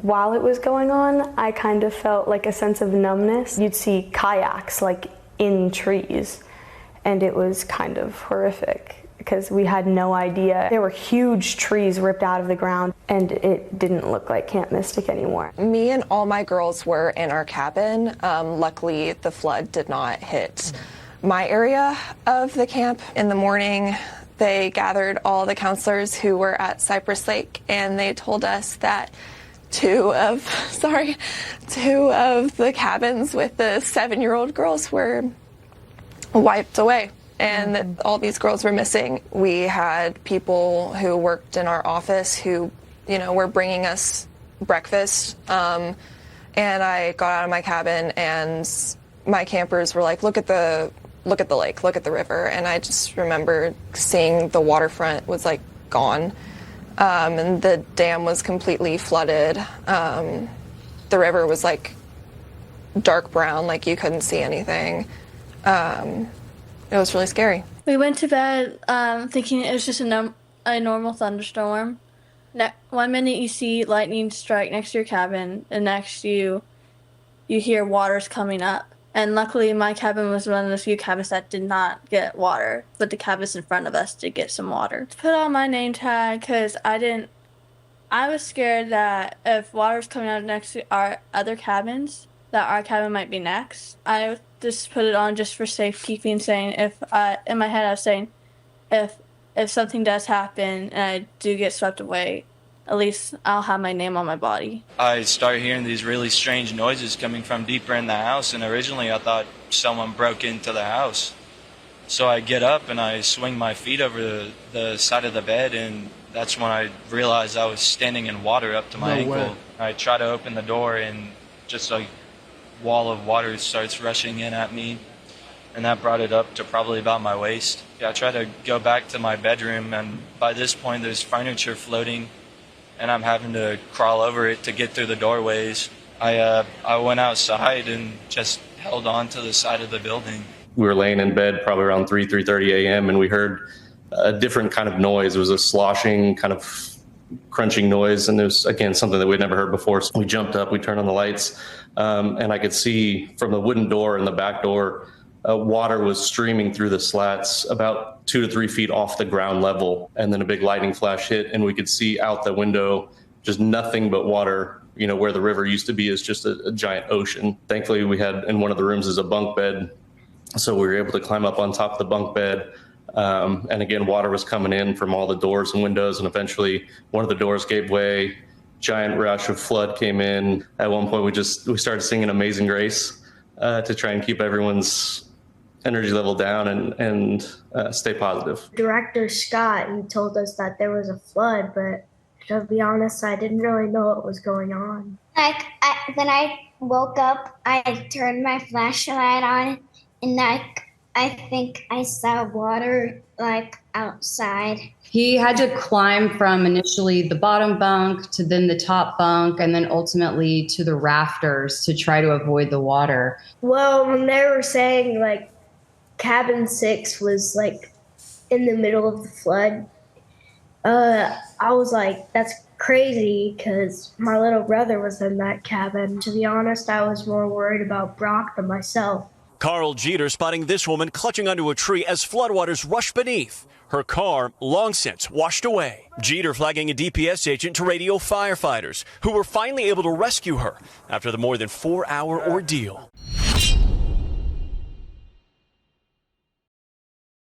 While it was going on, I kind of felt like a sense of numbness. You'd see kayaks like in trees, and it was kind of horrific because we had no idea. There were huge trees ripped out of the ground, and it didn't look like Camp Mystic anymore. Me and all my girls were in our cabin. Luckily, the flood did not hit my area of the camp. In the morning, they gathered all the counselors who were at Cypress Lake, and they told us that two of the cabins with the 7-year-old girls were wiped away, and that all these girls were missing. We had people who worked in our office who, were bringing us breakfast, and I got out of my cabin, and my campers were like, look at the lake, look at the river, and I just remember seeing the waterfront was like gone. And the dam was completely flooded. The river was like dark brown, like you couldn't see anything. It was really scary. We went to bed thinking it was just a normal thunderstorm. 1 minute you see lightning strike next to your cabin, and next you hear water's coming up. And luckily my cabin was one of the few cabins that did not get water, but the cabins in front of us did get some water. Put on my name tag because I was scared that if water's coming out next to our other cabins, that our cabin might be next. I just put it on just for safekeeping, saying in my head I was saying, if something does happen and I do get swept away, at least I'll have my name on my body. I started hearing these really strange noises coming from deeper in the house, and originally I thought someone broke into the house. So I get up and I swing my feet over the side of the bed, and that's when I realized I was standing in water up to my ankle. Way. I try to open the door, and just a wall of water starts rushing in at me, and that brought it up to probably about my waist. I try to go back to my bedroom, and by this point there's furniture floating, and I'm having to crawl over it to get through the doorways. I went outside and just held on to the side of the building. We were laying in bed probably around 3:30 a.m. and we heard a different kind of noise. It was a sloshing kind of crunching noise, and it was, again, something that we'd never heard before. So we jumped up, we turned on the lights, and I could see from the wooden door and the back door, water was streaming through the slats about 2 to 3 feet off the ground level. And then a big lightning flash hit, and we could see out the window just nothing but water. Where the river used to be is just a giant ocean. Thankfully, we had in one of the rooms is a bunk bed, so we were able to climb up on top of the bunk bed. And again, water was coming in from all the doors and windows, and eventually one of the doors gave way. Giant rush of flood came in. At one point, we started singing Amazing Grace to try and keep everyone's energy level down and stay positive. Director Scott, he told us that there was a flood, but to be honest, I didn't really know what was going on. When I woke up, I turned my flashlight on, and I think I saw water outside. He had to climb from initially the bottom bunk to then the top bunk and then ultimately to the rafters to try to avoid the water. Well, when they were saying cabin 6 was in the middle of the flood, I was like, that's crazy because my little brother was in that cabin. To be honest, I was more worried about Brock than myself. Carl Jeter spotting this woman clutching onto a tree as floodwaters rushed beneath. Her car long since washed away. Jeter flagging a DPS agent to radio firefighters who were finally able to rescue her after the more than 4-hour ordeal.